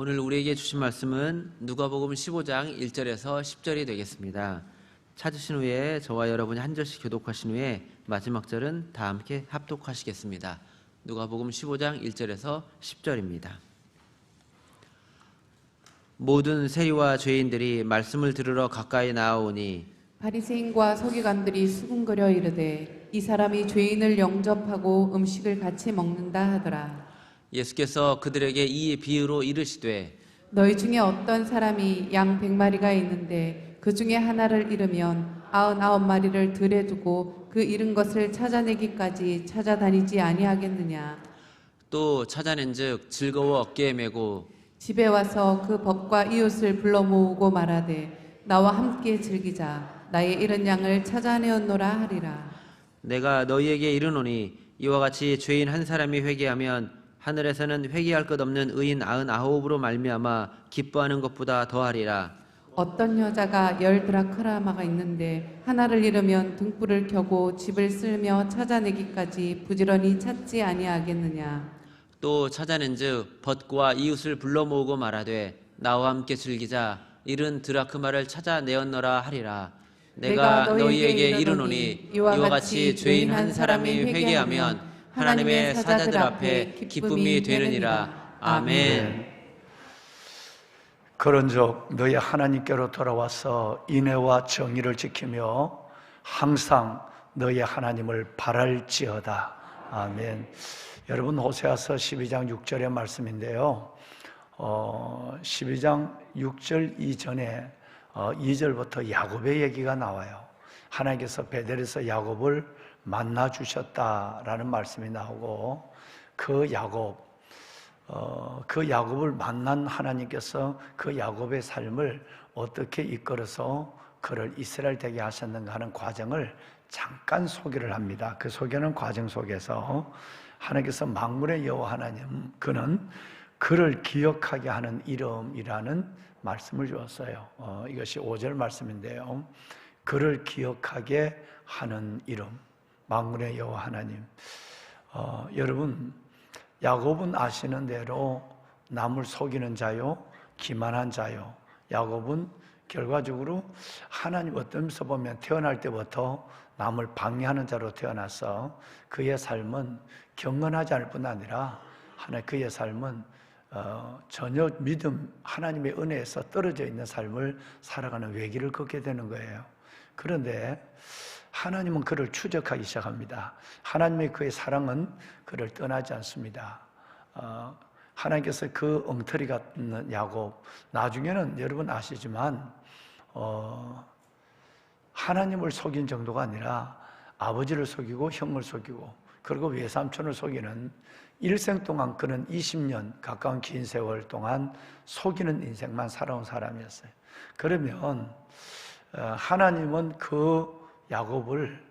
오늘 우리에게 주신 말씀은 누가복음 15장 1절에서 10절이 되겠습니다. 찾으신 후에 저와 여러분이 한 절씩 교독하신 후에 마지막 절은 다 함께 합독하시겠습니다. 누가복음 15장 1절에서 10절입니다. 모든 세리와 죄인들이 말씀을 들으러 가까이 나아오니 바리새인과 서기관들이 수군거려 이르되 이 사람이 죄인을 영접하고 음식을 같이 먹는다 하더라. 예수께서 그들에게 이 비유로 이르시되 너희 중에 어떤 사람이 양 100마리가 있는데 그 중에 하나를 잃으면 99마리를 들에 두고 그 잃은 것을 찾아내기까지 찾아다니지 아니하겠느냐. 또 찾아낸즉 즐거워 어깨에 메고 집에 와서 그 법과 이웃을 불러 모으고 말하되 나와 함께 즐기자. 나의 잃은 양을 찾아내었노라 하리라. 내가 너희에게 이르노니 이와 같이 죄인 한 사람이 회개하면 하늘에서는 회개할 것 없는 의인 99으로 말미암아 기뻐하는 것보다 더하리라. 어떤 여자가 10드라크마가 있는데 하나를 잃으면 등불을 켜고 집을 쓸며 찾아내기까지 부지런히 찾지 아니하겠느냐. 또 찾아낸즉 벗과 이웃을 불러 모으고 말하되 나와 함께 즐기자. 잃은 드라크마를 찾아내었노라 하리라. 내가 너희에게 이르노니 이와 같이 죄인 한 사람이 회개하면 하나님의 사자들 앞에 기쁨이 되느니라. 아멘. 그런즉 너희 하나님께로 돌아와서 인애와 정의를 지키며 항상 너희 하나님을 바랄지어다. 아멘. 여러분, 호세아서 12장 6절의 말씀인데요. 12장 6절 이전에 2절부터 야곱의 얘기가 나와요. 하나님께서 베델에서 야곱을 만나 주셨다라는 말씀이 나오고 그 야곱을 만난 하나님께서 그 야곱의 삶을 어떻게 이끌어서 그를 이스라엘 되게 하셨는가 하는 과정을 잠깐 소개를 합니다. 그 소개하는 과정 속에서 하나님께서 만군의 여호와 하나님, 그는 그를 기억하게 하는 이름이라는 말씀을 주었어요. 이것이 5절 말씀인데요. 그를 기억하게 하는 이름, 만군의 여호와 하나님. 여러분, 야곱은 아시는 대로 남을 속이는 자요, 기만한 자요. 야곱은 결과적으로 하나님 어떤 면에서 보면 태어날 때부터 남을 방해하는 자로 태어나서 그의 삶은 경건하지 않을 뿐 아니라 그의 삶은 전혀 믿음, 하나님의 은혜에서 떨어져 있는 삶을 살아가는 외길을 걷게 되는 거예요. 그런데 하나님은 그를 추적하기 시작합니다. 하나님의 그의 사랑은 그를 떠나지 않습니다. 하나님께서 그 엉터리 같은 야곱, 나중에는 여러분 아시지만 하나님을 속인 정도가 아니라 아버지를 속이고 형을 속이고 그리고 외삼촌을 속이는 일생 동안 그는 20년 가까운 긴 세월 동안 속이는 인생만 살아온 사람이었어요. 그러면 하나님은 그 야곱을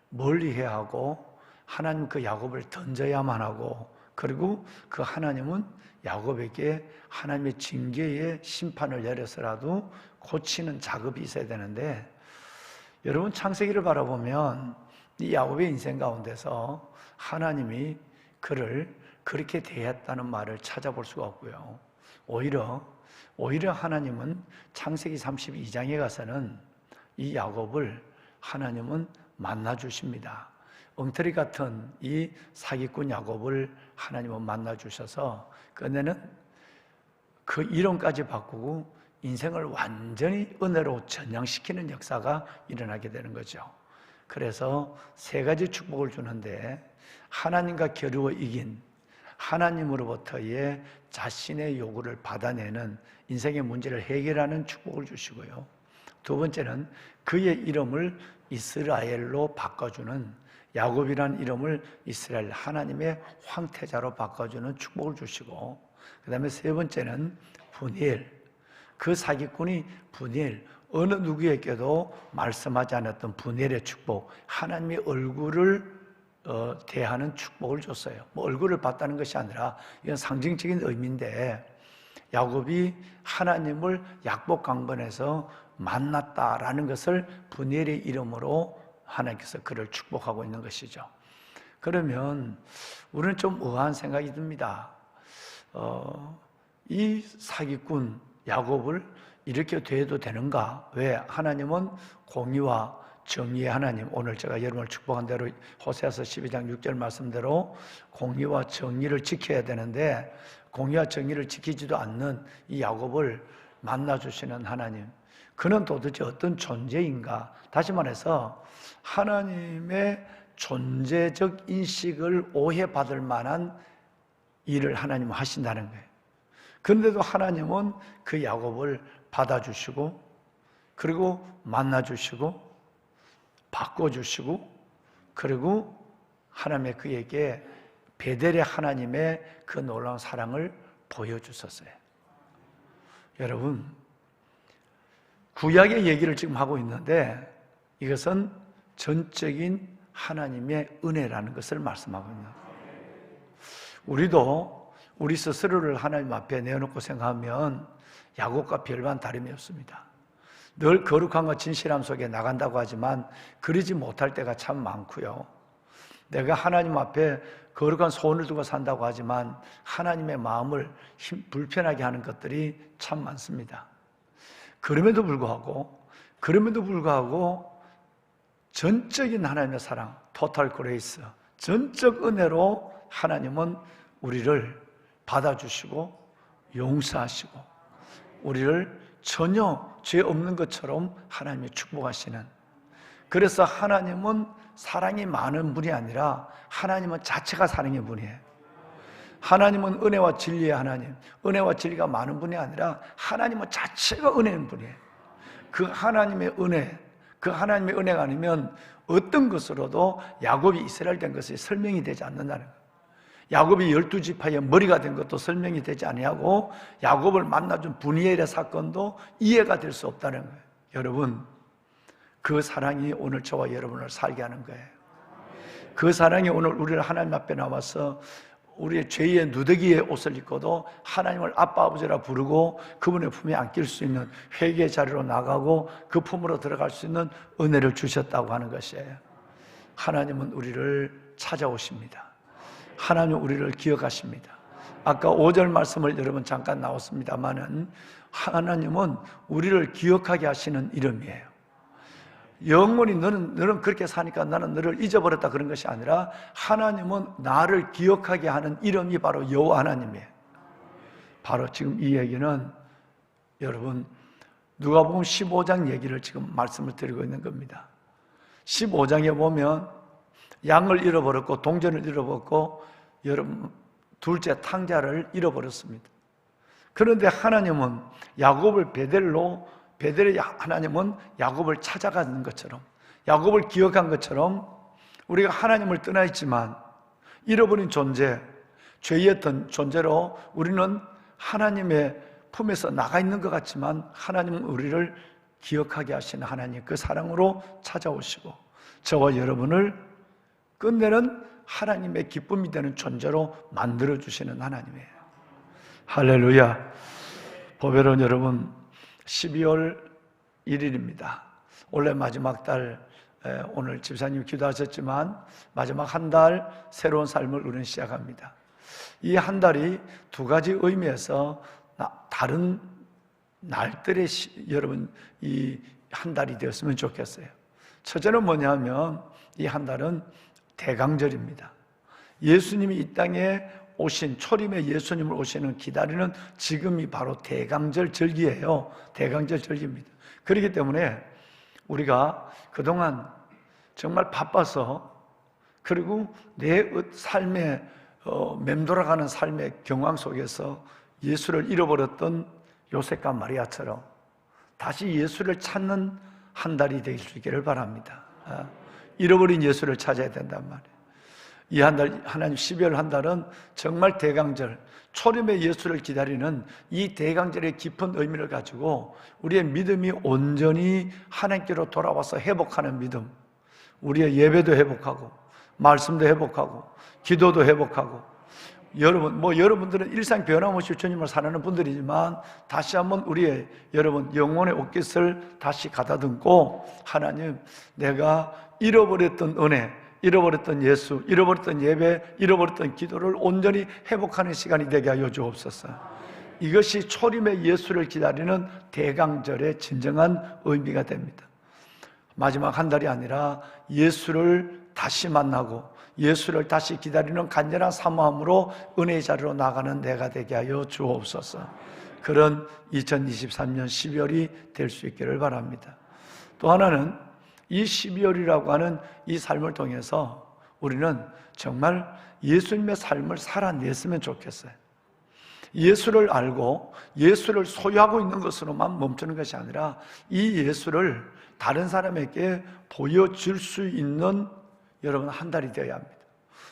멀리해야 하고 하나님 그 야곱을 던져야만 하고 그리고 그 하나님은 야곱에게 하나님의 징계의 심판을 내려서라도 고치는 작업이 있어야 되는데 여러분 창세기를 바라보면 이 야곱의 인생 가운데서 하나님이 그를 그렇게 대했다는 말을 찾아볼 수가 없고요. 오히려 하나님은 창세기 32장에 가서는 이 야곱을 하나님은 만나 주십니다. 엉터리 같은 이 사기꾼 야곱을 하나님은 만나 주셔서 그네는 그 이름까지 바꾸고 인생을 완전히 은혜로 전향시키는 역사가 일어나게 되는 거죠. 그래서 세 가지 축복을 주는데 하나님과 겨루어 이긴 하나님으로부터의 자신의 요구를 받아내는 인생의 문제를 해결하는 축복을 주시고요. 두 번째는 그의 이름을 이스라엘로 바꿔주는 야곱이라는 이름을 이스라엘 하나님의 황태자로 바꿔주는 축복을 주시고 그 다음에 세 번째는 분이엘, 그 사기꾼이 분이엘, 어느 누구에게도 말씀하지 않았던 분이엘의 축복, 하나님의 얼굴을 대하는 축복을 줬어요. 얼굴을 봤다는 것이 아니라 이건 상징적인 의미인데 야곱이 하나님을 약복 강변에서 만났다라는 것을 분이엘의 이름으로 하나님께서 그를 축복하고 있는 것이죠. 그러면 우리는 좀 의아한 생각이 듭니다. 이 사기꾼 야곱을 이렇게 대해도 되는가? 왜? 하나님은 공의와 정의의 하나님, 오늘 제가 여러분을 축복한 대로 호세아서 12장 6절 말씀대로 공의와 정의를 지켜야 되는데 공의와 정의를 지키지도 않는 이 야곱을 만나주시는 하나님, 그는 도대체 어떤 존재인가? 다시 말해서 하나님의 존재적 인식을 오해받을 만한 일을 하나님은 하신다는 거예요. 그런데도 하나님은 그 야곱을 받아주시고 그리고 만나주시고 바꿔주시고 그리고 하나님의 그에게 베델의 하나님의 그 놀라운 사랑을 보여주셨어요. 여러분, 구약의 얘기를 지금 하고 있는데 이것은 전적인 하나님의 은혜라는 것을 말씀하고 있는 거예요. 우리도 우리 스스로를 하나님 앞에 내어놓고 생각하면 야곱과 별반 다름이 없습니다. 늘 거룩함과 진실함 속에 나간다고 하지만 그러지 못할 때가 참 많고요. 내가 하나님 앞에 거룩한 소원을 두고 산다고 하지만 하나님의 마음을 불편하게 하는 것들이 참 많습니다. 그럼에도 불구하고 전적인 하나님의 사랑, 토탈 그레이스, 전적 은혜로 하나님은 우리를 받아주시고 용서하시고 우리를 전혀 죄 없는 것처럼 하나님이 축복하시는, 그래서 하나님은 사랑이 많은 분이 아니라 하나님은 자체가 사랑의 분이에요. 하나님은 은혜와 진리의 하나님, 은혜와 진리가 많은 분이 아니라 하나님은 자체가 은혜인 분이에요. 그 하나님의 은혜가 아니면 어떤 것으로도 야곱이 이스라엘 된 것이 설명이 되지 않는다는 거예요. 야곱이 12지파의 머리가 된 것도 설명이 되지 아니하고 야곱을 만나준 브니엘의 사건도 이해가 될 수 없다는 거예요. 여러분, 그 사랑이 오늘 저와 여러분을 살게 하는 거예요. 그 사랑이 오늘 우리를 하나님 앞에 나와서 우리의 죄의 누더기에 옷을 입고도 하나님을 아빠 아버지라 부르고 그분의 품에 안길 수 있는 회개의 자리로 나가고 그 품으로 들어갈 수 있는 은혜를 주셨다고 하는 것이에요. 하나님은 우리를 찾아오십니다. 하나님은 우리를 기억하십니다. 아까 5절 말씀을 여러분 잠깐 나왔습니다만은 하나님은 우리를 기억하게 하시는 이름이에요. 영원히 너는 그렇게 사니까 나는 너를 잊어버렸다 그런 것이 아니라 하나님은 나를 기억하게 하는 이름이 바로 여호와 하나님이에요. 바로 지금 이 얘기는 여러분 누가복음 15장 얘기를 지금 말씀을 드리고 있는 겁니다. 15장에 보면 양을 잃어버렸고 동전을 잃어버렸고 여러분 둘째 탕자를 잃어버렸습니다. 그런데 하나님은 야곱을 베델의 하나님은 야곱을 찾아가는 것처럼, 야곱을 기억한 것처럼 우리가 하나님을 떠나 있지만 잃어버린 존재, 죄였던 존재로 우리는 하나님의 품에서 나가 있는 것 같지만 하나님은 우리를 기억하게 하시는 하나님, 그 사랑으로 찾아오시고 저와 여러분을 끝내는 하나님의 기쁨이 되는 존재로 만들어주시는 하나님이에요. 할렐루야. 보배로운 여러분, 12월 1일입니다. 원래 마지막 달, 오늘 집사님 기도하셨지만 마지막 한 달 새로운 삶을 우리는 시작합니다. 이 한 달이 두 가지 의미에서 다른 날들의 여러분 이 한 달이 되었으면 좋겠어요. 첫째는 뭐냐면 이 한 달은 대강절입니다. 예수님이 이 땅에 오신 초림의 예수님을 오시는 기다리는 지금이 바로 대강절 절기예요. 대강절 절기입니다. 그렇기 때문에 우리가 그동안 정말 바빠서 그리고 내 삶에 맴돌아가는 삶의 경황 속에서 예수를 잃어버렸던 요셉과 마리아처럼 다시 예수를 찾는 한 달이 될 수 있기를 바랍니다. 잃어버린 예수를 찾아야 된단 말이에요. 이 한 달, 하나님 12월 한 달은 정말 대강절, 초림의 예수를 기다리는 이 대강절의 깊은 의미를 가지고 우리의 믿음이 온전히 하나님께로 돌아와서 회복하는 믿음, 우리의 예배도 회복하고 말씀도 회복하고 기도도 회복하고, 여러분들은 일상 변함없이 주님을 사랑하는 분들이지만 다시 한번 우리의 여러분 영혼의 옷깃을 다시 가다듬고 하나님, 내가 잃어버렸던 은혜, 잃어버렸던 예수, 잃어버렸던 예배, 잃어버렸던 기도를 온전히 회복하는 시간이 되게 하여 주옵소서. 이것이 초림의 예수를 기다리는 대강절의 진정한 의미가 됩니다. 마지막 한 달이 아니라 예수를 다시 만나고 예수를 다시 기다리는 간절한 사모함으로 은혜의 자리로 나가는 내가 되게 하여 주옵소서. 그런 2023년 12월이 될 수 있기를 바랍니다. 또 하나는 이 12월이라고 하는 이 삶을 통해서 우리는 정말 예수님의 삶을 살아냈으면 좋겠어요. 예수를 알고 예수를 소유하고 있는 것으로만 멈추는 것이 아니라 이 예수를 다른 사람에게 보여줄 수 있는 여러분 한 달이 되어야 합니다.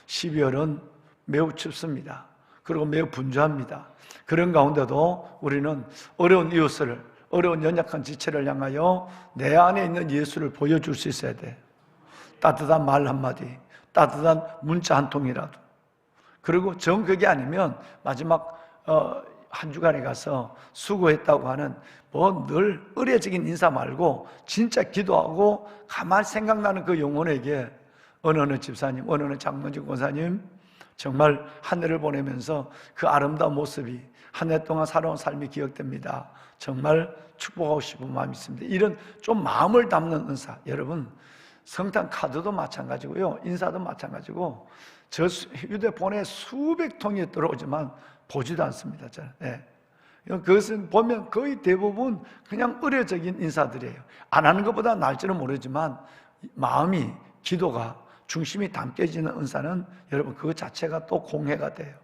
12월은 매우 춥습니다. 그리고 매우 분주합니다. 그런 가운데도 우리는 어려운 이웃을, 어려운 연약한 지체를 향하여 내 안에 있는 예수를 보여줄 수 있어야 돼. 따뜻한 말 한마디, 따뜻한 문자 한 통이라도. 그리고 정 그게 아니면 마지막 한 주간에 가서 수고했다고 하는 뭐 늘 의례적인 인사 말고 진짜 기도하고 가만 생각나는 그 영혼에게 어느 집사님, 어느 장로님, 권사님 정말 한 해를 보내면서 그 아름다운 모습이 한 해 동안 살아온 삶이 기억됩니다. 정말 축복하고 싶은 마음이 있습니다. 이런 좀 마음을 담는 은사, 여러분 성탄 카드도 마찬가지고요, 인사도 마찬가지고 저 휴대폰에 수백 통이 들어오지만 보지도 않습니다. 네. 그것은 보면 거의 대부분 그냥 의례적인 인사들이에요. 안 하는 것보다 나을지는 모르지만 마음이, 기도가, 중심이 담겨지는 은사는 여러분 그것 자체가 또 공회가 돼요.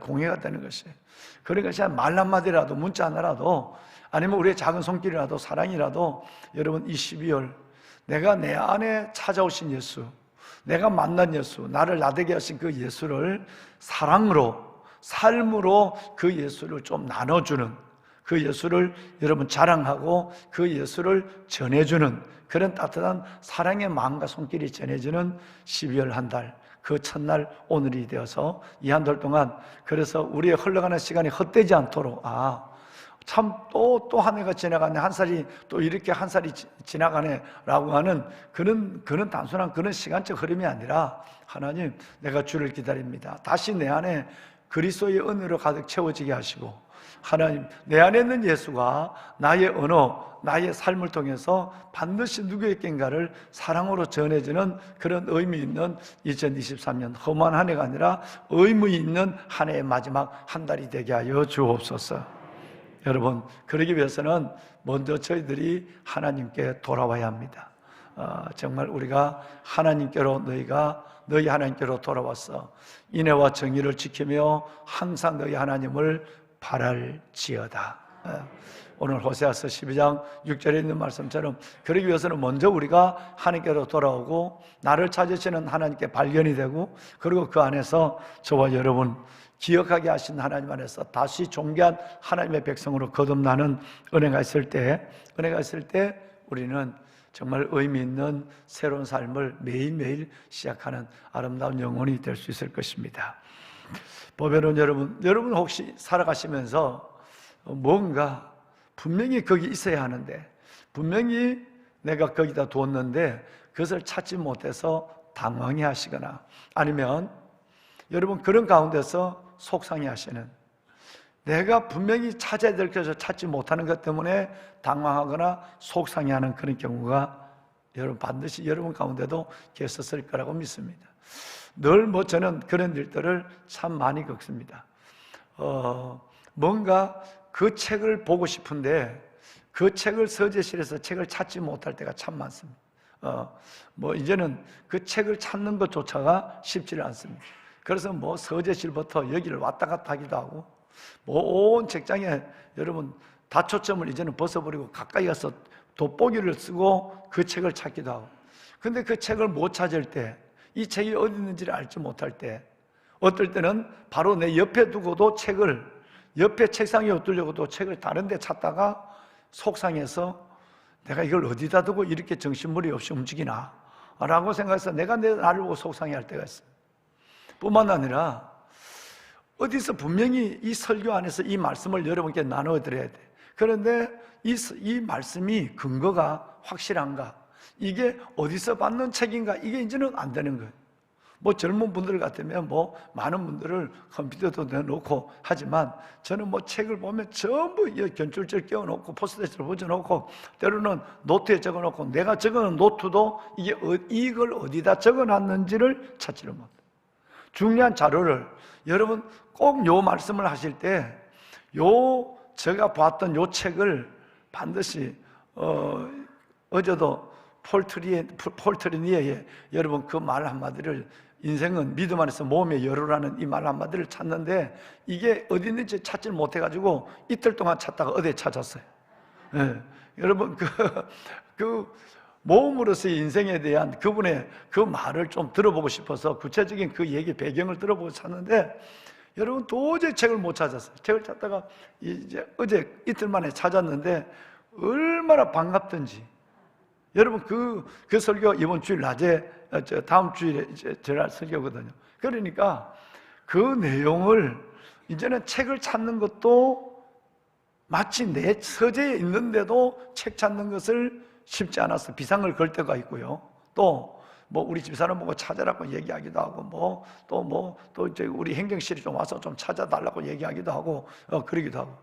공회가 되는 것이에요. 그러니까 말 한마디라도 문자 하나라도 아니면 우리의 작은 손길이라도 사랑이라도 여러분 이 12월 내가 내 안에 찾아오신 예수, 내가 만난 예수, 나를 나되게 하신 그 예수를 사랑으로, 삶으로 그 예수를 좀 나눠주는, 그 예수를 여러분 자랑하고 그 예수를 전해주는 그런 따뜻한 사랑의 마음과 손길이 전해지는 12월 한 달, 그 첫날 오늘이 되어서 이 한 달 동안 그래서 우리의 흘러가는 시간이 헛되지 않도록 참 또 한 해가 지나가네, 한 살이 또 이렇게 한 살이 지나가네 라고 하는 그런 단순한 그런 시간적 흐름이 아니라 하나님 내가 주를 기다립니다. 다시 내 안에 그리스도의 은혜로 가득 채워지게 하시고 하나님 내 안에 있는 예수가 나의 언어, 나의 삶을 통해서 반드시 누구에겐가를 사랑으로 전해지는 그런 의미 있는 2023년 험한 한 해가 아니라 의미 있는 한 해의 마지막 한 달이 되게 하여 주옵소서. 여러분 그러기 위해서는 먼저 저희들이 하나님께 돌아와야 합니다. 정말 우리가 하나님께로 너희 하나님께로 돌아와서 인애와 정의를 지키며 항상 너희 하나님을 바랄지어다. 오늘 호세아서 12장 6절에 있는 말씀처럼 그러기 위해서는 먼저 우리가 하나님께로 돌아오고 나를 찾으시는 하나님께 발견이 되고 그리고 그 안에서 저와 여러분 기억하게 하신 하나님 안에서 다시 존귀한 하나님의 백성으로 거듭나는 은혜가 있을 때 우리는 정말 의미 있는 새로운 삶을 매일매일 시작하는 아름다운 영혼이 될 수 있을 것입니다. 보면은 여러분 혹시 살아가시면서 뭔가 분명히 거기 있어야 하는데 분명히 내가 거기다 두었는데 그것을 찾지 못해서 당황해 하시거나 아니면 여러분 그런 가운데서 속상해 하시는 내가 분명히 찾아야 될 것을 찾지 못하는 것 때문에 당황하거나 속상해하는 그런 경우가 여러분 반드시 여러분 가운데도 계셨을 거라고 믿습니다. 늘 저는 그런 일들을 참 많이 겪습니다. 뭔가 그 책을 보고 싶은데 그 책을 서재실에서 책을 찾지 못할 때가 참 많습니다. 이제는 그 책을 찾는 것조차가 쉽지를 않습니다. 그래서 서재실부터 여기를 왔다 갔다 하기도 하고 온 책장에 여러분 다초점을 이제는 벗어버리고 가까이 가서 돋보기를 쓰고 그 책을 찾기도 하고 근데 그 책을 못 찾을 때 이 책이 어디 있는지를 알지 못할 때 어떨 때는 바로 내 옆에 두고도 책을 옆에 책상에 엎드려고도 책을 다른 데 찾다가 속상해서 내가 이걸 어디다 두고 이렇게 정신머리 없이 움직이나 라고 생각해서 내가 나를 보고 속상해할 때가 있어요. 뿐만 아니라 어디서 분명히 이 설교 안에서 이 말씀을 여러분께 나눠드려야 돼. 그런데 이 말씀이 근거가 확실한가? 이게 어디서 받는 책인가? 이게 이제는 안 되는 거예요. 뭐 젊은 분들 같으면 뭐 많은 분들을 컴퓨터도 내놓고 하지만 저는 뭐 책을 보면 전부 견줄줄 끼워놓고 포스트잇을 붙여놓고 때로는 노트에 적어놓고 내가 적어놓은 노트도 이걸 어디다 적어놨는지를 찾지를 못해요. 중요한 자료를 여러분 꼭 요 말씀을 하실 때 제가 봤던 요 책을 반드시 어제도 폴트리니에의 여러분 그 말 한마디를 인생은 믿음 안에서 모험의 여로라는 이 말 한마디를 찾는데 이게 어디 있는지 찾질 못해가지고 이틀 동안 찾다가 어디에 찾았어요. 네. 여러분 그 모험으로서의 인생에 대한 그분의 그 말을 좀 들어보고 싶어서 구체적인 그 얘기 배경을 들어보고 찾는데 여러분 도저히 책을 못 찾았어요. 책을 찾다가 이제 어제 이틀 만에 찾았는데 얼마나 반갑던지. 여러분 그 설교 이번 주일 낮에 다음 주일에 이제 제가 설교거든요. 그러니까 그 내용을 이제는 책을 찾는 것도 마치 내 서재에 있는데도 책 찾는 것을 쉽지 않아서 비상을 걸 때가 있고요. 또 뭐 우리 집사람 보고 찾아라고 얘기하기도 하고 또 이제 우리 행정실이 좀 와서 좀 찾아달라고 얘기하기도 하고 그러기도 하고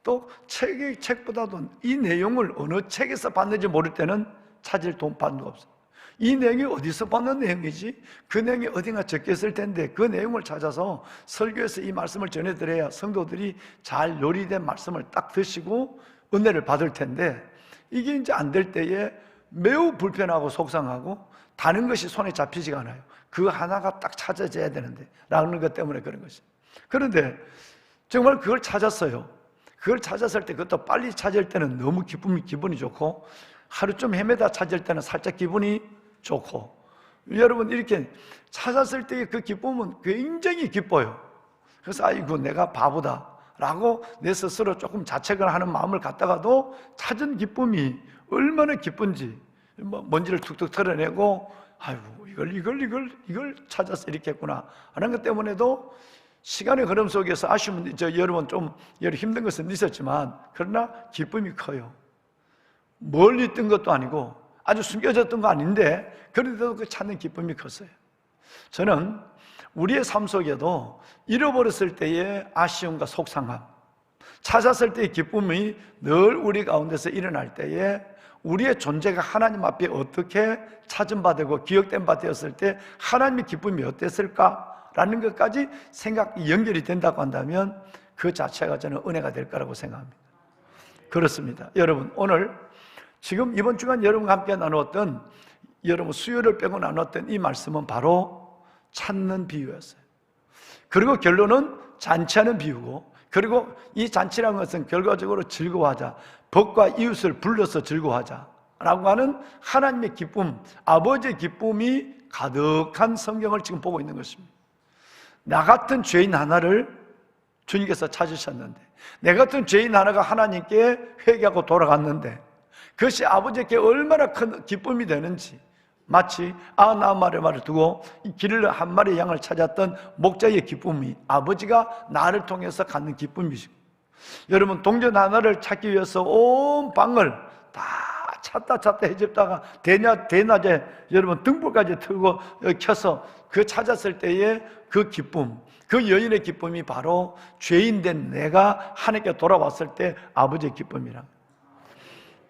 또 책보다도 이 내용을 어느 책에서 봤는지 모를 때는 찾을 돈판도 없어요. 이 내용이 어디서 봤는 내용이지? 그 내용이 어딘가 적혀있을 텐데 그 내용을 찾아서 설교에서 이 말씀을 전해드려야 성도들이 잘 요리된 말씀을 딱 드시고 은혜를 받을 텐데 이게 이제 안 될 때에 매우 불편하고 속상하고 다른 것이 손에 잡히지가 않아요. 그 하나가 딱 찾아져야 되는데 라는 것 때문에 그런 것이. 그런데 정말 그걸 찾았어요. 그걸 찾았을 때 그것도 빨리 찾을 때는 너무 기분이 좋고 하루 좀 헤매다 찾을 때는 살짝 기분이 좋고 여러분 이렇게 찾았을 때의 그 기쁨은 굉장히 기뻐요. 그래서 아이고 내가 바보다 라고 내 스스로 조금 자책을 하는 마음을 갖다가도 찾은 기쁨이 얼마나 기쁜지 먼지를 툭툭 털어내고 아이고 이걸 찾아서 이렇게 했구나 하는 것 때문에도 시간의 흐름 속에서 아쉬움은 여러분 좀 힘든 것은 있었지만 그러나 기쁨이 커요. 멀리 있던 것도 아니고 아주 숨겨졌던 거 아닌데 그래도 그 찾는 기쁨이 컸어요. 저는 우리의 삶 속에도 잃어버렸을 때의 아쉬움과 속상함, 찾았을 때의 기쁨이 늘 우리 가운데서 일어날 때에 우리의 존재가 하나님 앞에 어떻게 찾은 바 되고 기억된 바 되었을 때 하나님의 기쁨이 어땠을까라는 것까지 생각이 연결이 된다고 한다면 그 자체가 저는 은혜가 될 거라고 생각합니다. 그렇습니다. 여러분 오늘 지금 이번 주간 여러분과 함께 나누었던 여러분 수요를 빼고 나누었던 이 말씀은 바로 찾는 비유였어요. 그리고 결론은 잔치하는 비유고 그리고 이 잔치라는 것은 결과적으로 즐거워하자 법과 이웃을 불러서 즐거워하자라고 하는 하나님의 기쁨, 아버지의 기쁨이 가득한 성경을 지금 보고 있는 것입니다. 나 같은 죄인 하나를 주님께서 찾으셨는데 내 같은 죄인 하나가 하나님께 회개하고 돌아갔는데 그것이 아버지께 얼마나 큰 기쁨이 되는지 마치 99마리를 두고 이 길을 한 마리의 양을 찾았던 목자의 기쁨이 아버지가 나를 통해서 갖는 기쁨이시고 여러분 동전 하나를 찾기 위해서 온 방을 다 찾다 헤집다가 대낮에 여러분 등불까지 틀고 켜서 그 찾았을 때의 그 기쁨 그 여인의 기쁨이 바로 죄인된 내가 하나님께 돌아왔을 때 아버지의 기쁨이라.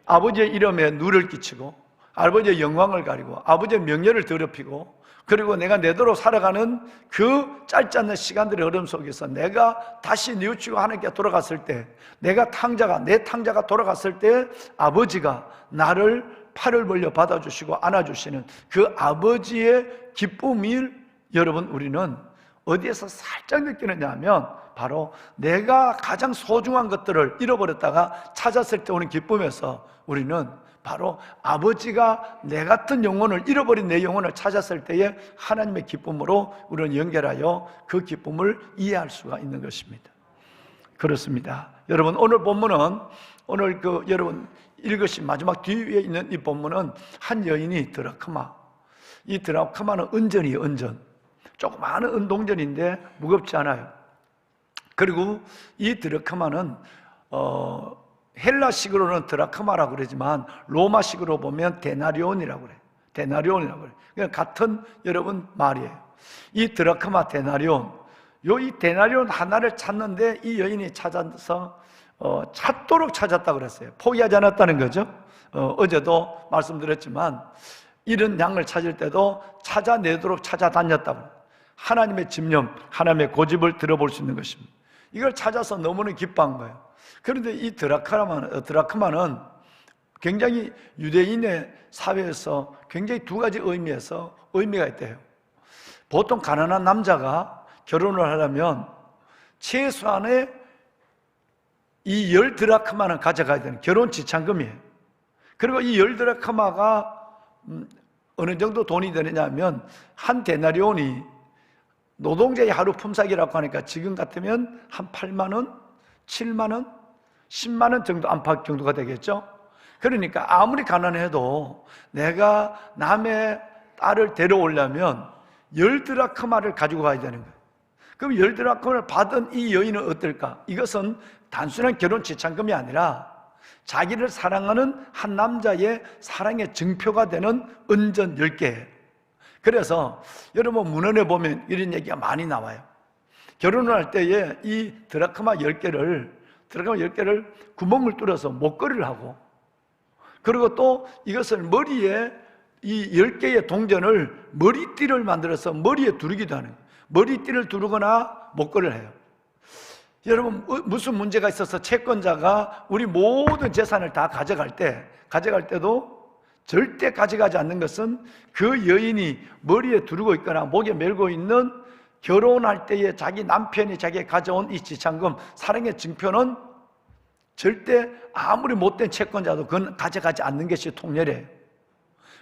아버지의 이름에 누를 끼치고 아버지의 영광을 가리고 아버지의 명예를 더럽히고 그리고 내가 내도로 살아가는 그 짧지 않은 시간들의 흐름 속에서 내가 다시 뉘우치고 하나님께 돌아갔을 때 내 탕자가 돌아갔을 때 아버지가 나를 팔을 벌려 받아주시고 안아주시는 그 아버지의 기쁨을 여러분 우리는 어디에서 살짝 느끼느냐 하면 바로 내가 가장 소중한 것들을 잃어버렸다가 찾았을 때 오는 기쁨에서 우리는 바로 아버지가 내 같은 영혼을 잃어버린 내 영혼을 찾았을 때에 하나님의 기쁨으로 우리는 연결하여 그 기쁨을 이해할 수가 있는 것입니다. 그렇습니다. 여러분 오늘 본문은 오늘 여러분 읽으신 마지막 뒤에 있는 이 본문은 한 여인이 드라크마. 이 드라크마는 은전이에요. 은전. 조그마한 은동전인데 무겁지 않아요. 그리고 이 드라크마는 헬라식으로는 드라크마라고 그러지만 로마식으로 보면 데나리온이라고 그래요. 데나리온이라고 그래요. 그러니까 같은 여러분 말이에요. 이 드라크마 데나리온, 이 데나리온 하나를 찾는데 이 여인이 찾아서 찾도록 찾았다 그랬어요. 포기하지 않았다는 거죠. 어제도 말씀드렸지만 이런 양을 찾을 때도 찾아내도록 찾아다녔다고. 하나님의 집념, 하나님의 고집을 들어볼 수 있는 것입니다. 이걸 찾아서 너무나 기뻐한 거예요. 그런데 이 드라크마는 굉장히 유대인의 사회에서 굉장히 두 가지 의미가 있대요. 보통 가난한 남자가 결혼을 하려면 최소한의 이 10드라크마는 가져가야 되는 결혼 지참금이에요. 그리고 이 10드라크마가 어느 정도 돈이 되느냐 하면 한 데나리온이 노동자의 하루 품삯이라고 하니까 지금 같으면 한 8만 원, 7만 원, 10만 원 정도 안팎 정도가 되겠죠. 그러니까 아무리 가난해도 내가 남의 딸을 데려오려면 10드라크마를 가지고 가야 되는 거예요. 그럼 10드라크마를 받은 이 여인은 어떨까? 이것은 단순한 결혼 지참금이 아니라 자기를 사랑하는 한 남자의 사랑의 증표가 되는 은전 10개. 그래서 여러분 문헌에 보면 이런 얘기가 많이 나와요. 결혼을 할 때에 이 드라크마 10개를 구멍을 뚫어서 목걸이를 하고, 그리고 또 이것을 머리에 이 10개의 동전을 머리띠를 만들어서 머리에 두르기도 하는 거예요. 머리띠를 두르거나 목걸이를 해요. 여러분 무슨 문제가 있어서 채권자가 우리 모든 재산을 다 가져갈 때도 절대 가져가지 않는 것은 그 여인이 머리에 두르고 있거나 목에 메고 있는 결혼할 때에 자기 남편이 자기가 가져온 이 지참금, 사랑의 증표는 절대 아무리 못된 채권자도 그건 가져가지 않는 것이 통렬해요.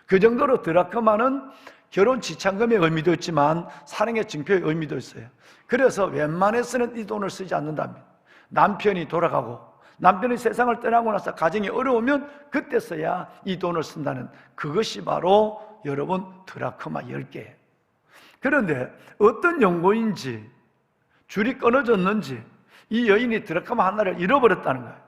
그 정도로 드라크마는 결혼 지참금의 의미도 있지만 사랑의 증표의 의미도 있어요. 그래서 웬만해서는 이 돈을 쓰지 않는답니다. 남편이 돌아가고 남편이 세상을 떠나고 나서 가정이 어려우면 그때 써야 이 돈을 쓴다는, 그것이 바로 여러분 드라크마 10개예요. 그런데 어떤 연고인지 줄이 끊어졌는지 이 여인이 드라크마 하나를 잃어버렸다는 거예요.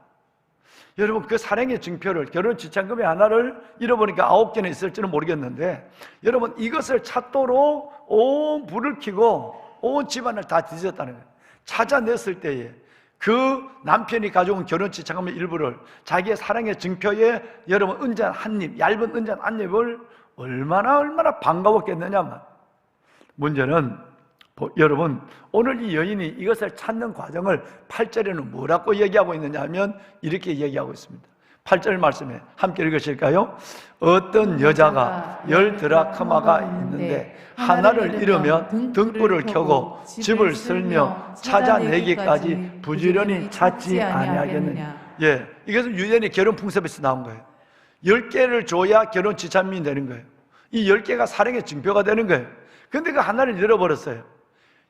여러분 그 사랑의 증표를, 결혼 지참금의 하나를 잃어버리니까 9개는 있을지는 모르겠는데, 여러분 이것을 찾도록 온 불을 켜고 온 집안을 다 뒤졌다는 거예요. 찾아냈을 때에 그 남편이 가져온 결혼 지참금의 일부를, 자기의 사랑의 증표에 여러분 은잔 한 입, 얇은 은잔 한 입을 얼마나 반가웠겠느냐만. 문제는 여러분 오늘 이 여인이 이것을 찾는 과정을 8절에는 뭐라고 얘기하고 있느냐 하면 이렇게 얘기하고 있습니다. 8절 말씀에 함께 읽으실까요? 어떤 여자가 10드라크마가 있는데 하나를 잃으면 등불을 켜고 집을 쓸며 찾아내기까지 부지런히 찾지 아니하겠느냐. 예, 이것은 유대인의 결혼 풍습에서 나온 거예요. 10개를 줘야 결혼 지참금이 되는 거예요. 이 10개가 사랑의 증표가 되는 거예요. 근데 그 하나를 잃어버렸어요.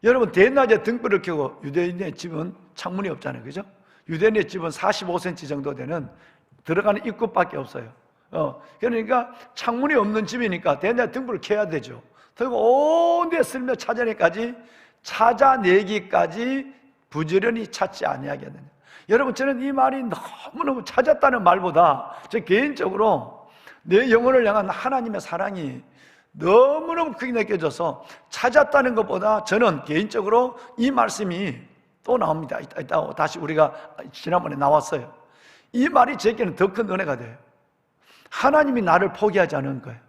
여러분 대낮에 등불을 켜고, 유대인의 집은 창문이 없잖아요, 그죠? 유대인의 집은 45cm 정도 되는 들어가는 입구밖에 없어요. 그러니까 창문이 없는 집이니까 대낮에 등불을 켜야 되죠. 그리고 온 데 쓸며 찾아내기까지 부지런히 찾지 아니하겠느냐. 여러분 저는 이 말이 너무너무 찾았다는 말보다 저 개인적으로 내 영혼을 향한 하나님의 사랑이 너무너무 크게 느껴져서 찾았다는 것보다 저는 개인적으로 이 말씀이 또 나옵니다. 이따 다시 우리가 지난번에 나왔어요. 이 말이 제게는 더 큰 은혜가 돼요. 하나님이 나를 포기하지 않은 거예요.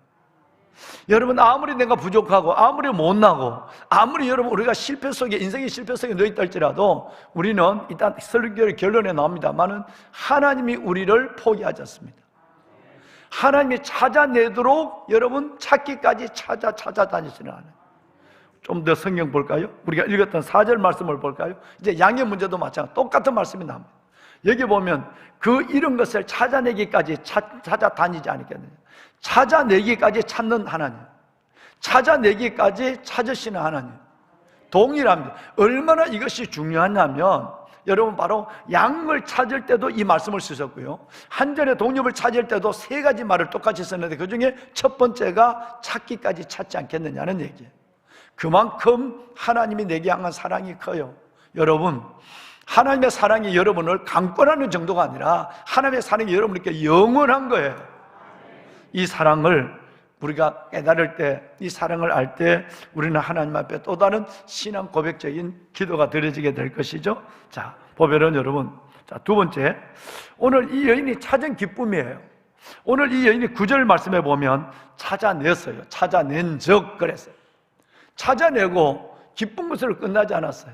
여러분 아무리 내가 부족하고 아무리 못나고 아무리 여러분 우리가 실패 속에, 인생의 실패 속에 놓여있다 할지라도 우리는 일단 설교의 결론에 나옵니다만은 하나님이 우리를 포기하지 않습니다. 하나님이 찾아내도록 여러분 찾기까지 찾아다니시는 하나님. 좀 더 성경 볼까요? 우리가 읽었던 4절 말씀을 볼까요? 이제 양의 문제도 마찬가지, 똑같은 말씀이 나옵니다. 여기 보면 그 잃은 것을 찾아내기까지 찾아다니지 않겠느냐. 찾아내기까지 찾는 하나님, 찾아내기까지 찾으시는 하나님, 동일합니다. 얼마나 이것이 중요하냐면 여러분 바로 양을 찾을 때도 이 말씀을 쓰셨고요, 한전의 독립을 찾을 때도 3가지 말을 똑같이 썼는데 그 중에 첫 번째가 찾기까지 찾지 않겠느냐는 얘기예요. 그만큼 하나님이 내게 향한 사랑이 커요. 여러분 하나님의 사랑이 여러분을 강권하는 정도가 아니라 하나님의 사랑이 여러분에게 영원한 거예요. 이 사랑을 우리가 깨달을 때, 이 사랑을 알 때 우리는 하나님 앞에 또 다른 신앙 고백적인 기도가 드려지게 될 것이죠. 자, 보배로운 여러분, 자, 두 번째, 오늘 이 여인이 찾은 기쁨이에요. 오늘 이 여인이 9절 말씀에 보면 찾아냈어요. 찾아낸 적 그랬어요. 찾아내고 기쁜 것으로 끝나지 않았어요.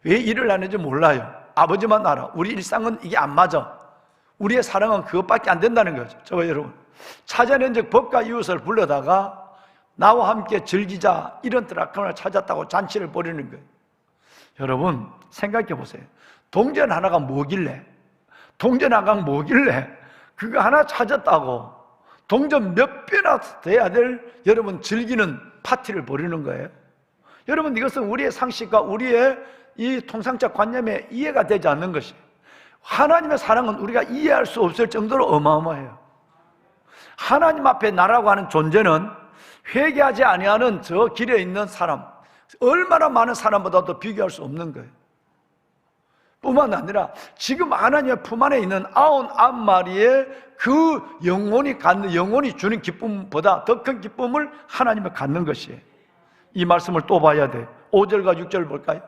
왜 일을 하는지 몰라요. 아버지만 알아. 우리 일상은 이게 안 맞아. 우리의 사랑은 그것밖에 안 된다는 거죠. 저와 여러분, 찾아낸 적 법과 이웃을 불러다가 나와 함께 즐기자, 이런 드라크마를 찾았다고 잔치를 벌이는 거예요. 여러분 생각해 보세요. 동전 하나가 뭐길래, 동전 하나가 뭐길래 그거 하나 찾았다고 동전 몇 배나 돼야 될 여러분 즐기는 파티를 벌이는 거예요. 여러분 이것은 우리의 상식과 우리의 이 통상적 관념에 이해가 되지 않는 것이, 하나님의 사랑은 우리가 이해할 수 없을 정도로 어마어마해요. 하나님 앞에 나라고 하는 존재는 회개하지 아니하는 저 길에 있는 사람, 얼마나 많은 사람보다도 비교할 수 없는 거예요. 뿐만 아니라 지금 하나님의 품 안에 있는 99마리의 그 영혼이 주는 기쁨보다 더 큰 기쁨을 하나님을 갖는 것이에요. 이 말씀을 또 봐야 돼요. 5절과 6절 볼까요?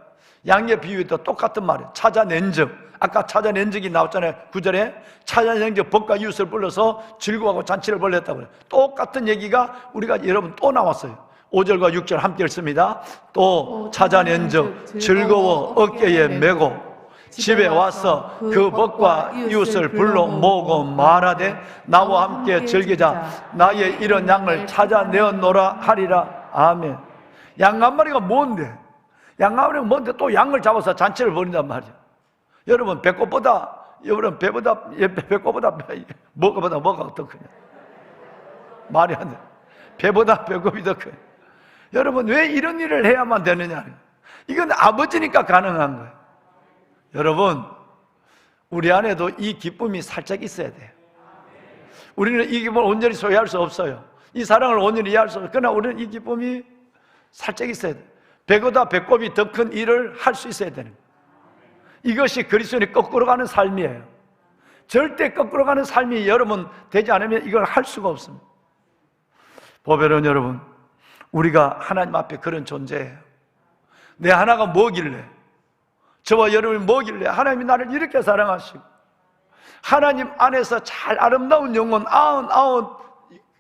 양의 비유도 똑같은 말이에요. 찾아낸 적, 아까 찾아낸 적이 나왔잖아요. 9절에 찾아낸 적 법과 이웃을 불러서 즐거워하고 잔치를 벌였다고 해요. 똑같은 얘기가 우리가 여러분 또 나왔어요. 5절과 6절 함께 읽습니다. 또 찾아낸 적 즐거워 어깨에 메고 집에 와서 그 법과 이웃을 불러 모으고 말하되 나와 함께 즐기자. 나의 이런 양을 찾아내었노라 하리라. 아멘. 양 한 마리가 뭔데? 양 한 마리가 뭔데 또 양을 잡아서 잔치를 벌인단 말이야. 여러분 배꼽보다 뭐가 더 크냐? 말이 안 돼. 배보다 배꼽이 더 커요. 여러분 왜 이런 일을 해야만 되느냐? 이건 아버지니까 가능한 거예요. 여러분 우리 안에도 이 기쁨이 살짝 있어야 돼요. 우리는 이 기쁨을 온전히 소유할 수 없어요. 이 사랑을 온전히 이해할 수 없어요. 그러나 우리는 이 기쁨이 살짝 있어야 돼요. 배보다 배꼽이 더 큰 일을 할 수 있어야 되는 거예요. 이것이 그리스도인이 거꾸로 가는 삶이에요. 절대 거꾸로 가는 삶이 여러분 되지 않으면 이걸 할 수가 없습니다. 보배로운 여러분, 우리가 하나님 앞에 그런 존재예요. 내 하나가 뭐길래, 저와 여러분이 뭐길래 하나님이 나를 이렇게 사랑하시고 하나님 안에서 잘 아름다운 영혼 99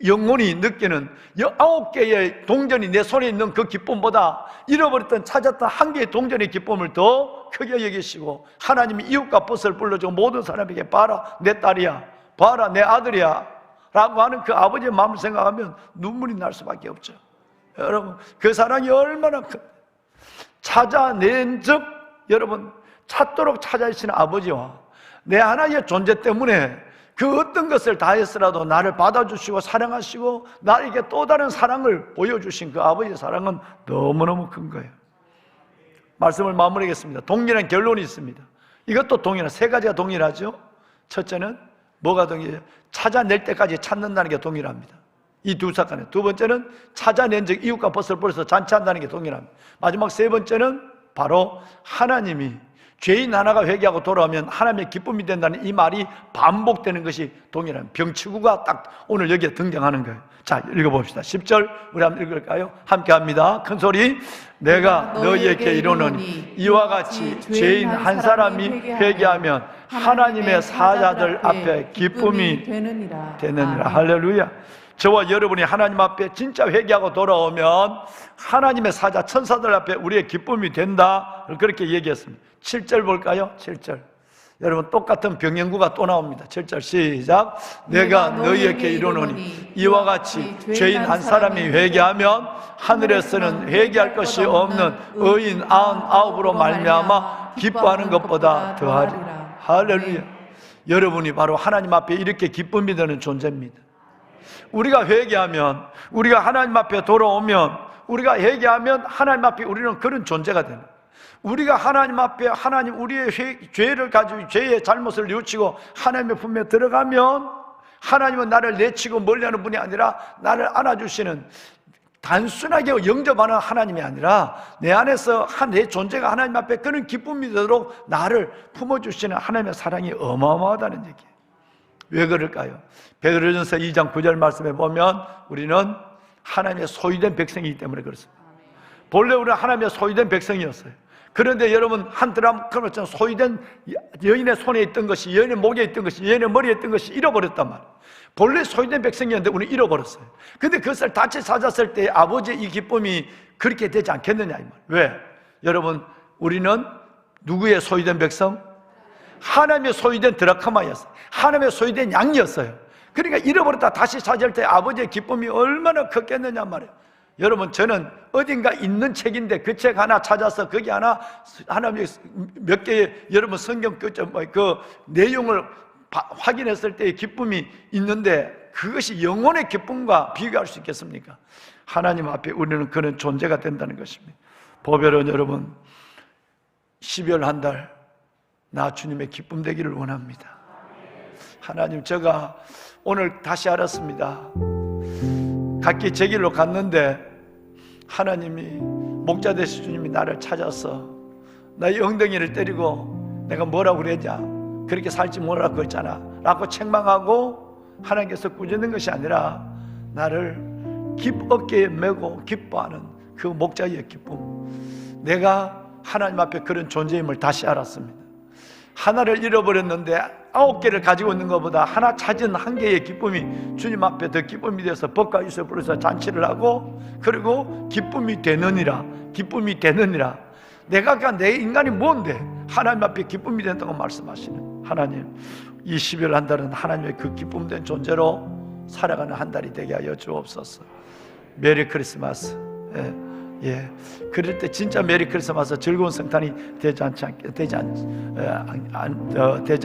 영혼이 느끼는 9개의 동전이 내 손에 있는 그 기쁨보다 잃어버렸던 찾았던 한 개의 동전의 기쁨을 더 크게 여기시고 하나님이 이웃과 벗을 불러주고 모든 사람에게 봐라 내 딸이야, 봐라 내 아들이야 라고 하는 그 아버지의 마음을 생각하면 눈물이 날 수밖에 없죠. 여러분 그 사랑이 얼마나 찾아낸 적, 여러분 찾도록 찾아주시는 아버지와 내 하나의 존재 때문에 그 어떤 것을 다했으라도 나를 받아주시고 사랑하시고 나에게 또 다른 사랑을 보여주신 그 아버지의 사랑은 너무너무 큰 거예요. 말씀을 마무리하겠습니다. 동일한 결론이 있습니다. 이것도 동일한, 세 가지가 동일하죠. 첫째는 뭐가 동일해요? 찾아낼 때까지 찾는다는 게 동일합니다. 이 두 사건에. 두 번째는 찾아낸 적 이웃과 벗을 벌여서 잔치한다는 게 동일합니다. 마지막 세 번째는 바로 하나님이 죄인 하나가 회개하고 돌아오면 하나님의 기쁨이 된다는 이 말이 반복되는 것이 동일한 병치구가 딱 오늘 여기에 등장하는 거예요. 자, 읽어봅시다. 10절 우리 한번 읽을까요? 함께 합니다. 큰 소리. 내가 너희에게 이르노니 이와 같이 죄인 한 사람이 회개하면 하나님의 사자들 앞에 기쁨이 되느니라. 할렐루야. 저와 여러분이 하나님 앞에 진짜 회개하고 돌아오면 하나님의 사자 천사들 앞에 우리의 기쁨이 된다, 그렇게 얘기했습니다. 7절 볼까요? 7절. 여러분 똑같은 병행구가 또 나옵니다. 7절 시작. 내가 너희에게 이르노니 이와 같이 죄인 한 사람이 회개하면 하늘에서는 회개할 것이 없는 의인 99으로 말미암아 기뻐하는 것보다 더하리라. 할렐루야. 여러분이 바로 하나님 앞에 이렇게 기쁨이 되는 존재입니다. 우리가 회개하면, 우리가 하나님 앞에 돌아오면, 우리가 회개하면 하나님 앞에 우리는 그런 존재가 되는, 우리가 하나님 앞에 하나님 우리의 죄를 가지고 죄의 잘못을 뉘우치고 하나님의 품에 들어가면 하나님은 나를 내치고 멀리하는 분이 아니라 나를 안아주시는, 단순하게 영접하는 하나님이 아니라 내 안에서 내 존재가 하나님 앞에 그런 기쁨이 되도록 나를 품어주시는 하나님의 사랑이 어마어마하다는 얘기예요. 왜 그럴까요? 베드로전서 2장 9절 말씀에 보면 우리는 하나님의 소유된 백성이기 때문에 그렇습니다. 본래 우리는 하나님의 소유된 백성이었어요. 그런데 여러분, 한드람 그렇죠. 소유된 여인의 손에 있던 것이, 여인의 목에 있던 것이, 여인의 머리에 있던 것이 잃어버렸단 말이에요. 본래 소유된 백성이었는데 우리는 잃어버렸어요. 근데 그것을 다시 찾았을 때 아버지의 이 기쁨이 그렇게 되지 않겠느냐 이 말이에요. 왜? 여러분, 우리는 누구의 소유된 백성? 하나님의 소유된 드라크마였어요. 하나님의 소유된 양이었어요. 그러니까 잃어버렸다 다시 찾을 때 아버지의 기쁨이 얼마나 컸겠느냐 말이에요. 여러분, 저는 어딘가 있는 책인데 그 책 하나 찾아서 거기 하나님의 몇 개의 여러분 성경 그 내용을 확인했을 때의 기쁨이 있는데 그것이 영혼의 기쁨과 비교할 수 있겠습니까? 하나님 앞에 우리는 그런 존재가 된다는 것입니다. 보배로운 여러분, 12월 한 달 나 주님의 기쁨 되기를 원합니다. 하나님, 제가 오늘 다시 알았습니다. 각기 제 길로 갔는데 하나님이, 목자 되신 주님이 나를 찾아서 나의 엉덩이를 때리고 내가 뭐라고 그랬냐, 그렇게 살지 못하라고 했잖아 라고 책망하고 하나님께서 꾸짖는 것이 아니라 나를 어깨에 메고 기뻐하는 그 목자의 기쁨, 내가 하나님 앞에 그런 존재임을 다시 알았습니다. 하나를 잃어버렸는데 9개를 가지고 있는 것보다 하나 찾은 1개의 기쁨이 주님 앞에 더 기쁨이 되어서 법과 유서 부르서 잔치를 하고, 그리고 기쁨이 되느니라, 기쁨이 되느니라. 내가 내 인간이 뭔데 하나님 앞에 기쁨이 된다고 말씀하시는 하나님, 이 12월 한 달은 하나님의 그 기쁨된 존재로 살아가는 한 달이 되게 하여 주옵소서. 메리 크리스마스. 예. 그럴 때 진짜 메리 크리스마스, 즐거운 성탄이 되지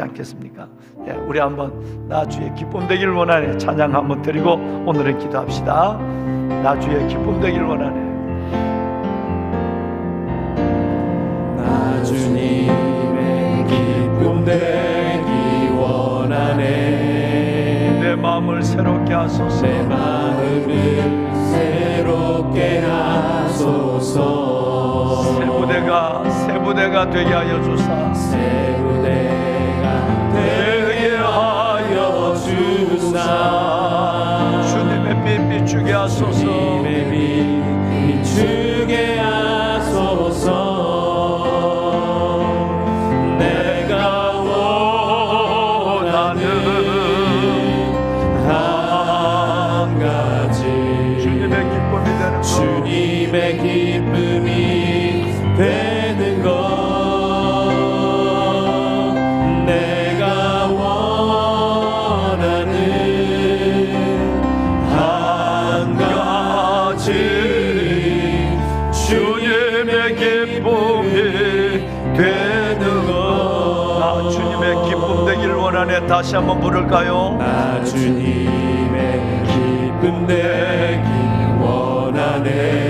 않겠습니까? 예, 우리 한번 나 주의 기쁨 되기를 원하네 찬양 한번 드리고 오늘은 기도합시다. 나 주의 기쁨 되기를 원하네. 나 주님의 기쁨 되기 원하네. 내 마음을 새롭게 하소서. 내 마음을 새롭게 하소서. 새 부대가 되게 하여 주사. 새 부대가 되게 하여 주사. 주님의 빛 비추게 하소서. 주님의 빛 비추게 하소서. 내가 원하는 한 가지, 주님의 기쁨이 되는 것, 내가 원하는 한 가지, 주님의 기쁨이 되는 것. 나 주님의 기쁨 되기를 원하네. 다시 한번 부를까요? 나 주님의 기쁨 되기 원하네.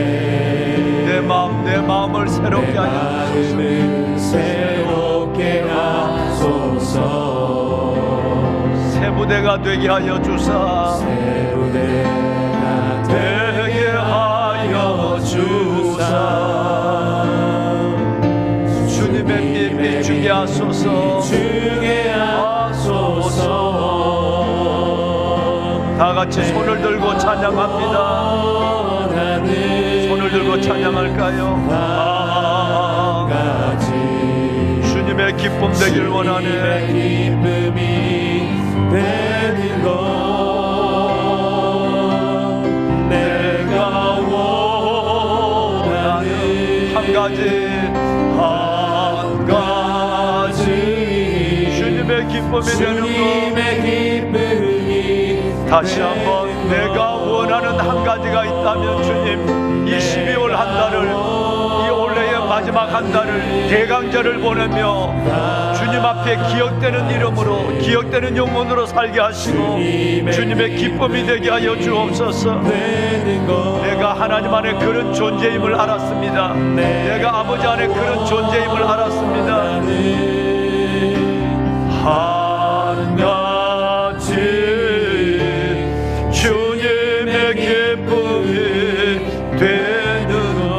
내 마음을 새롭게 하여 주소서. 새롭게 하소서. 새 부대가 되게 하여 주사. 새 부대가 되게 하여 주사. 주님의 빛 비추게 하소서. 비추게 하소서. 다 같이 손을 들고 찬양합니다. 손을 들고 찬양할까요? 주님의 기쁨 되길 원하네. 기쁨이 되는 것, 내가 원하는 한 가지 주님의 기쁨이 되는 것. 다시 한번 내가 원하는 한 가지가 있다면 주님, 이 12월 한 달을, 이 올해의 마지막 한 달을 대강절을 보내며 주님 앞에 기억되는 이름으로, 기억되는 영혼으로 살게 하시고 주님의 기쁨이 되게 하여 주옵소서. 내가 하나님 안에 그런 존재임을 알았습니다. 내가 아버지 안에 그런 존재임을 알았습니다. 한 가지 주님의 기쁨이 되는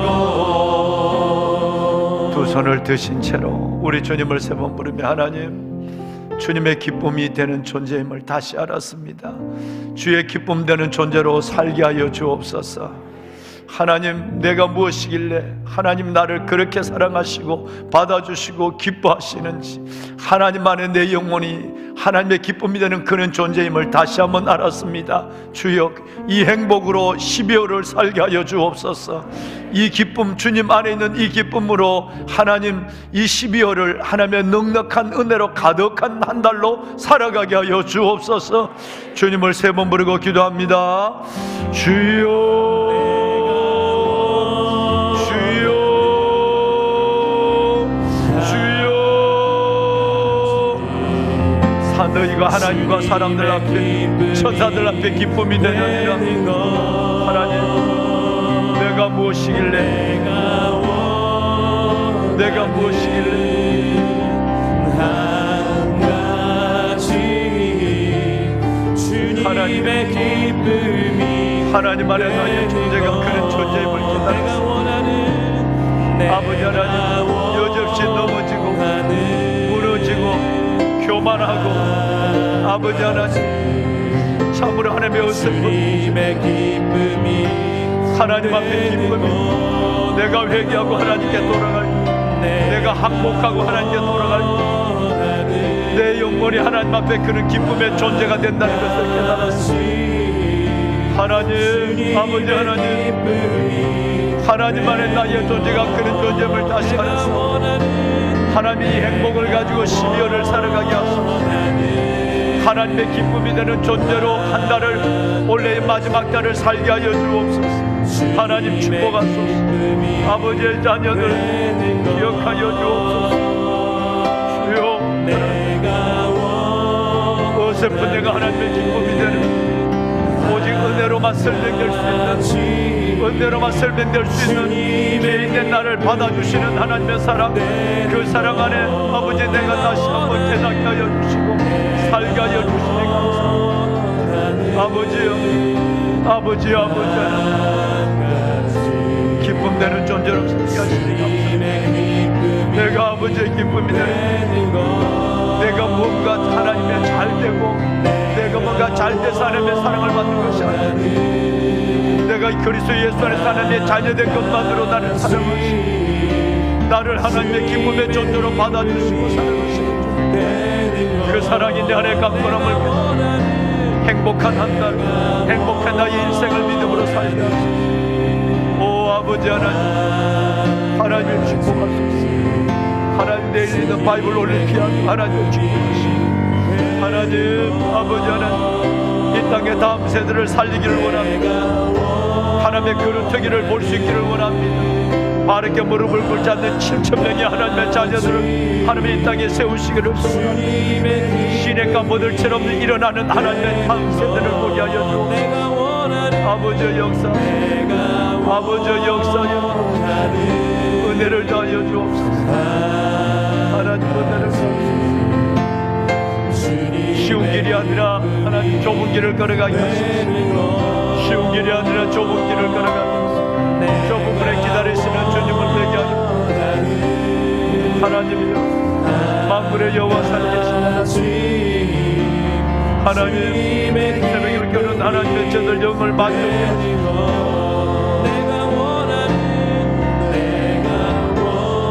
것. 두 손을 드신 채로 우리 주님을 세 번 부르며 하나님, 주님의 기쁨이 되는 존재임을 다시 알았습니다. 주의 기쁨 되는 존재로 살게 하여 주옵소서. 하나님, 내가 무엇이길래 하나님 나를 그렇게 사랑하시고 받아주시고 기뻐하시는지, 하나님 안에 내 영혼이 하나님의 기쁨이 되는 그런 존재임을 다시 한번 알았습니다. 주여, 이 행복으로 12월을 살게 하여 주옵소서. 이 기쁨, 주님 안에 있는 이 기쁨으로 하나님 이 12월을 하나님의 넉넉한 은혜로 가득한 한 달로 살아가게 하여 주옵소서. 주님을 세 번 부르고 기도합니다. 주여, 너희가 하나님과 사람들 앞에, 천사들 앞에 기쁨이 되느니라. 하나님, 내가 무엇이길래 주님의 기쁨이 하나님 안에 나의 존재가 그런 존재임을 깨달았습니다. 아버지 하나님, 여지없이 넘어지고 무너지고 교만하고, 아버지 하나님, 참으로 하나님의 어설픈 하나님 앞에 기쁨이, 내가 회개하고 하나님께 돌아갈, 내가 항복하고 하나님께 돌아갈, 내 영혼이 하나님 앞에 그런 기쁨의 존재가 된다는 것을 깨달았습니다. 하나님, 아버지 하나님, 하나님 안에 나의 존재가 그런 존재임을 다시 알았습니다. 하나님이 이 행복을 가지고 12월을 살아가게 하소서. 하나님의 기쁨이 되는 존재로 한 달을, 올해의 마지막 달을 살게 하여 주옵소서. 하나님 축복하소서. 아버지의 자녀들 기억하여 주옵소서. 주여, 어설픈 내가 하나님의 기쁨이 되는, 오직 은혜로만 설명될 수 있는, 은혜로만 설명될 수 있는 죄인된 나를 받아주시는 하나님의 사랑, 그 사랑 안에 아버지 내가 다시 한번 깨닫게 하여 주시고 살게 하여 주시니 감사합니다. 아버지요, 기쁨 되는 존재로 살게 하시니 감사합니다. 내가 아버지의 기쁨이 되는, 내가 뭔가 하나님의 잘되고, 내가 뭔가 잘돼서 하나님의 사랑을 받는 것이 아니라, 내가 그리스도 예수 안에서 하나님의 자녀된 것만으로 나를 사랑하시고, 나를 하나님의 기쁨의 존재로 받아주시고 사랑하시고, 그 사랑이 내 안에 강건함을 깨닫고 행복한 한 달, 행복한 나의 인생을 믿음으로 살게 하시고, 오 아버지 하나님, 하나님 축복하소서. 하나님, 내일 있는 바이블 올림피아드 하나님 축복하시고, 하나님, 아버지 하나님, 이 땅의 다음 세대를 살리기를 원합니다. 하나님의 그릇되기를 볼 수 있기를 원합니다. 바르게 무릎을 꿇지 않는 7,000명의 하나님의 자녀들을 하나님의 이 땅에 세우시기를 소원합니다. 시냇가 모들처럼 일어나는 하나님의 다음 세대를 보게 하여 주옵소서. 아버지의 역사, 아버지의 역사여, 은혜를 더하여 주옵소서. 하나님, 은혜를 주옵소서. 쉬운 길이 아니라 하나님 좁은 길을 걸어가게 하소서. 쉬운 길이 아니라 좁은 길을 걸어가게 하소서. 좁은 길에 기다리시는 주님을 뵙게 하소서. 하나님이여, 만물의 여호와 살아계신 하나님, 새벽을 켜는 하나님의 저들 영을 만족해 하시고,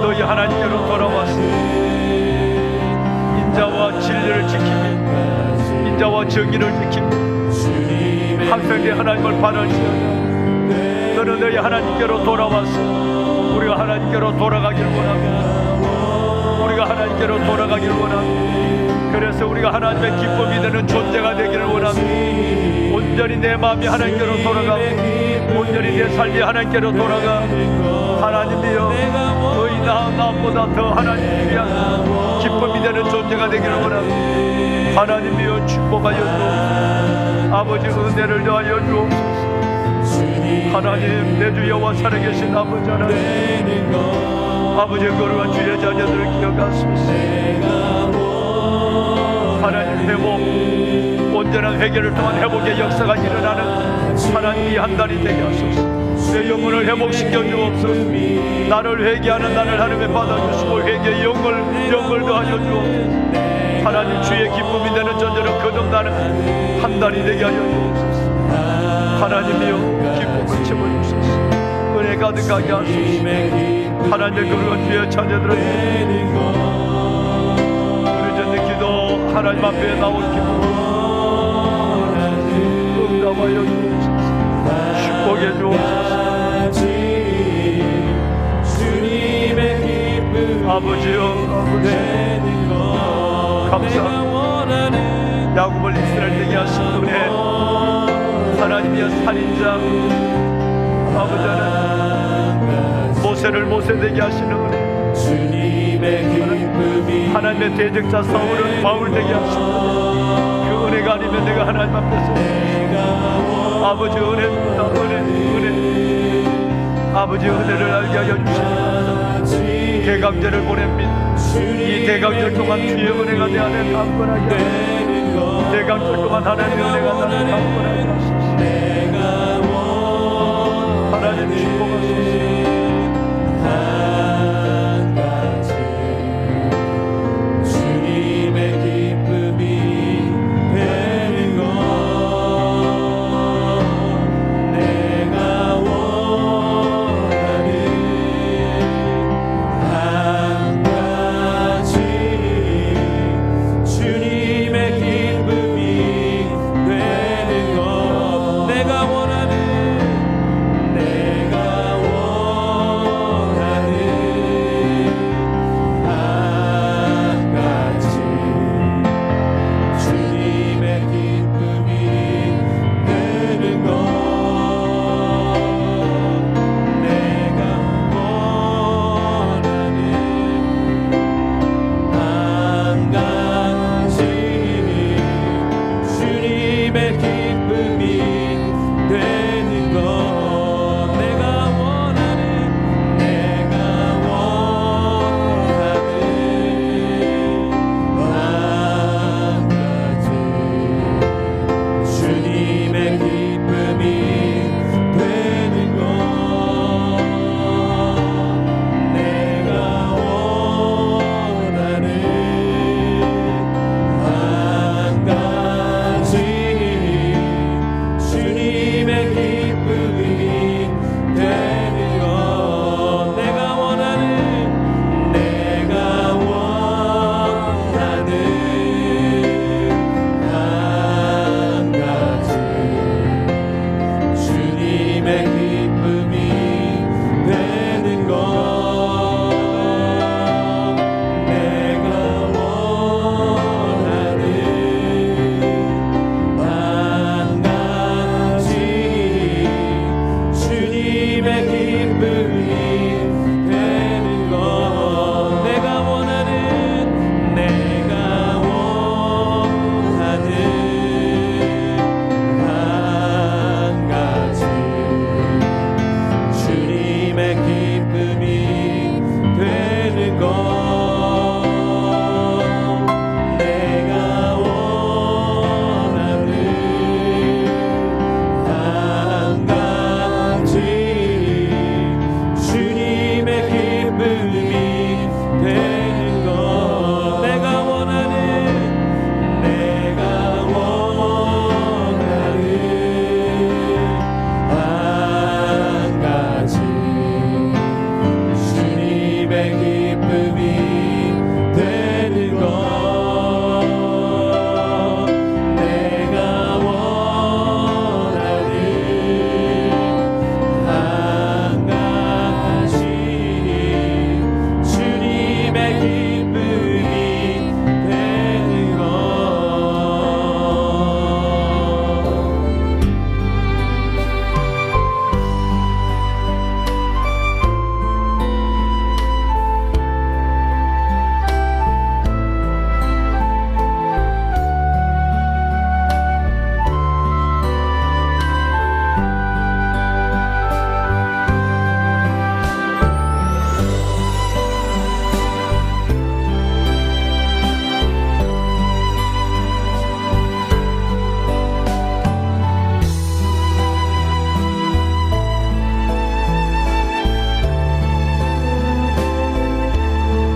너희 하나님께로 돌아왔으니 인자와 진리를 지키며 인자와 정의를 지키며 항상 내 하나님을 바라시며, 너는 너희 하나님께로 돌아왔어. 우리가 하나님께로 돌아가기를 원합니다. 우리가 하나님께로 돌아가기를 원합니다. 그래서 우리가 하나님의 기쁨이 되는 존재가 되기를 원합니다. 온전히 내 마음이 하나님께로 돌아가고, 온전히 내 삶이 하나님께로 돌아가, 하나님이여, 너희 나보다 더 하나님을 위한 기쁨이 되는 존재가 되기를 원합니다. 하나님이여, 축복하여 주옵소서. 아버지, 은혜를 더하여 주옵소서. 하나님, 내 주 여호와 살아계신 아버지 하나님, 아버지의 거룩한 주의 자녀들을 기억하소서. 하나님, 회복, 온전한 회개를 통한 회복의 역사가 일어나는 하나님 이 한 달이 되게 하소서. 내 영혼을 회복시켜 주옵소서. 나를 회개하는 나를 하나님에 받아주시고, 회개의 영을 더하여 주옵소서. 하나님 주의 기쁨이 되는 전제로 거듭나는 한 달이 되게 하여 주옵소서. 하나님이여 기쁨을 채워주소서. 은혜 가득하게 하소서. 하나님의 거룩한 주의 자녀들은 우리 전에 기도 하나님 앞에 나올 기쁨 응답하여 주옵소서. 축복해 주옵소서. 아버지여 감사합니다. 야곱을 이스라엘 되게 하신 은혜, 하나님이여 살인자 아버지는 모세를 모세 되게 하신 은혜, 하나님의 대적자 사울은 바울 되게 하신 은혜, 그 은혜가 아니면 내가 하나님 앞에서 아버지 은혜입니다. 은혜 아버지 은혜를 알게 하여 주시니 대강제를 보냅니다. 이 대강절 동안 주의 은혜가 내 안에 강건하게 하시옵소서. 대강절 동안 하나님의 은혜가 나를 강건하게 하시옵소서. 하나님 축복하소서.